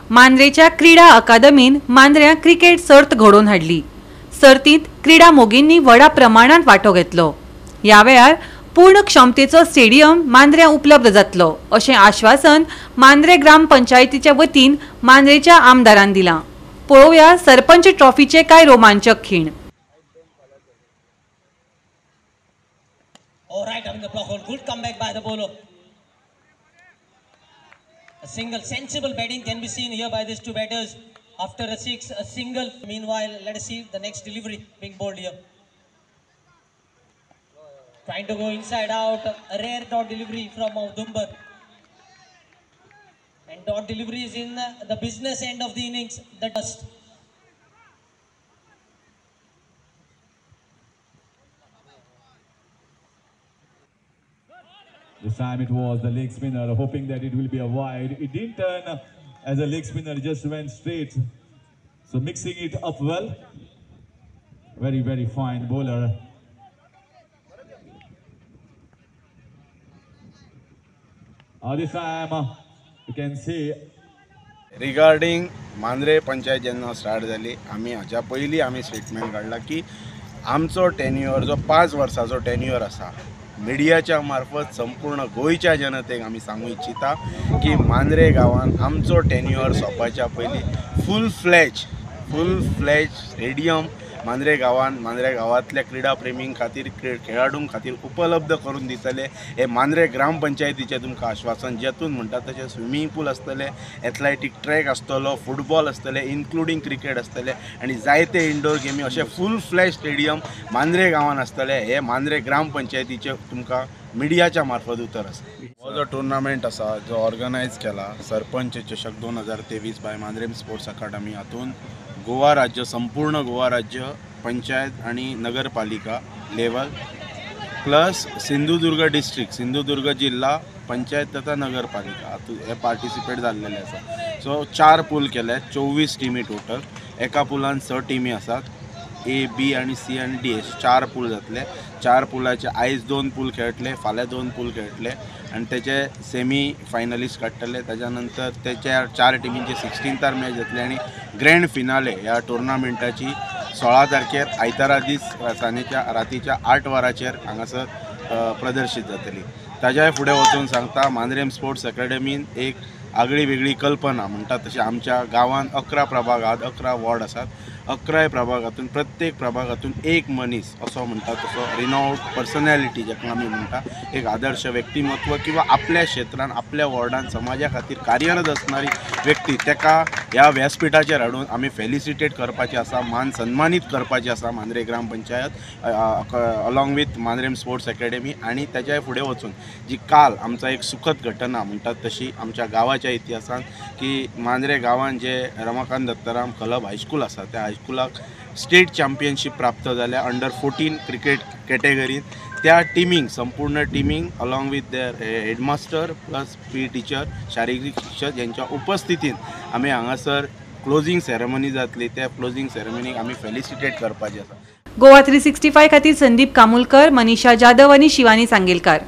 मांद्रेच्या क्रीडा अकादमीन मांद्र्या क्रिकेट सर्त घडोवन हाडली। सर्तीत क्रीडा मोगींनी व्हडा प्रमाणात वांटो घेतलो। ह्या वेळार पूर्ण क्षमतेचो स्टेडियम मांद्र्या उपलब्ध जातलो अशें आश्वासन मांद्रे ग्राम पंचायतीच्या वतीन मांद्रेच्या आमदारान दिलां। पळोवया सरपंच ट्रॉफीचे काय रोमांचक खीण। All right, having the block hold. Good comeback by the bowler. A single sensible batting can be seen here by these two batters. After a six, a single. Meanwhile, let us see the next delivery being bowled here. Trying to go inside out. A rare dot delivery from Dumbar. And dot delivery is in the business end of the innings. The dust. This time it was the leg spinner, hoping that it will be a wide. It didn't turn as a leg spinner, it just went straight. So mixing it up well. Very, very fine bowler. This time you can see. Regarding Mandrem panchayat जेन्ना start जाली, आमी हाच्या पयलीं आमी statement काडला की आमचो tenure जो 5 वर्सांचो टेन्युअर आसा, मिडियाच्या मार्फत संपूर्ण गोयच्या जनतेक आमी सांगू इच्छिता की मांद्रे गांवान आमचो टेन्युअर सोंपपाच्या पयलीं फूल फ्लॅज स्टेडियम मांद्रे गांवांतल्या क्रीडा प्रेमीं खातीर खेळाडूं खातीर उपलब्ध करून दितले। हे मांद्रे ग्राम पंचायतीचें तुमकां आश्वासन, जेतून म्हणटा तशें स्विमींग पूल आसतले, एथलेटीक ट्रॅक आसतलो, फुटबॉल आसतले, इन्क्लुडींग क्रिकेट आसतले आनी जायते इंडोर गेमी अशें फूल फ्लॅज स्टेडियम मांद्रे गांवान आसतले। हे मांद्रे ग्राम पंचायतीचे तुमकां मिडियाच्या मार्फत उतर आसा। हो जो टुर्नामेंट आसा जो ऑर्गनायज केला सरपंच चषक 2023 बाय मांद्रेम स्पोर्ट्स अकादमी, हातून गोवा राज्य, संपूर्ण गोवा राज्य पंचायत आणि नगरपालिका level plus Sindhudurg district, Sindhudurg जिल्हा पंचायत तथा नगरपालिका हे पार्टिसिपेट जाल्लेले आसा। सो 4 पूल केले, 24 टिमी टोटल। एका पुलान 6 टिमी आसात, A, B आणि C आणि D 4 पूल जातले। 4 पुलाचे आयज 2 पूल खेळटले, फाल्यां 2 पूल खेळटले आणि त्याचे सेमी फायनलिस्ट काडटले। त्याच्या नंतर त्याच्या 4 टिमींची 16 मॅच जातली आणि ग्रँड फिनाले ह्या टुर्नामेंटाची 16 तारखेर आयतारा दीस सांजेच्या रातीच्या 8 वरांचेर हांगासर प्रदर्शीत जातली। ताज्या फुडें वचून सांगता मांद्रेम स्पोर्ट्स अकादमीन एक आगळी वेगळी कल्पना म्हणटा तशी आमच्या गांवांत 11 प्रभागात 11 वॉर्ड आसात। 11 प्रभागातून प्रत्येक प्रभागातून एक मनीस असो म्हणटा तसो रिनाउंड पर्सनॅलिटी जाका आमी म्हणटा, एक आदर्श व्यक्तिमत्व किंवा आपल्या क्षेत्रान आपल्या वॉर्डान समाजा खातीर कार्यरत असणारी व्यक्ती तेका ह्या व्यासपीठाचेर हाडून आमी फेलिसिटेट करपाचें आसा, मान सन्मानीत करपाचें आसा मांद्रे ग्राम panchayat along with Mandrem sports academy. आणि त्याच्या फुडें वचून जी काल आमचा एक सुखद घटना म्हणटात तशी आमच्या गांवाच्या इतिहासान की मांद्रे गांवान जे रमाकांत दत्ताराम क्लब हायस्कूल आसा त्या हायस्कुलाक स्टेट चॅम्पियनशीप प्राप्त जाल्या अंडर 14 क्रिकेट कॅटेगरीन। त्या टिमींग संपूर्ण टिमींग along with their headmaster plus P teacher शारिरीक शिक्षक यांच्या उपस्थितीन आमी हांगासर क्लोजिंग सेरेमनी जातली। त्या क्लोजिंग सेरेमनीक आमी फेलिसिटेट करपाचें आसा। गोवा 365 खातीर संदीप कामुलकर, मनीषा जाधव आणि शिवानी सांगेलकार।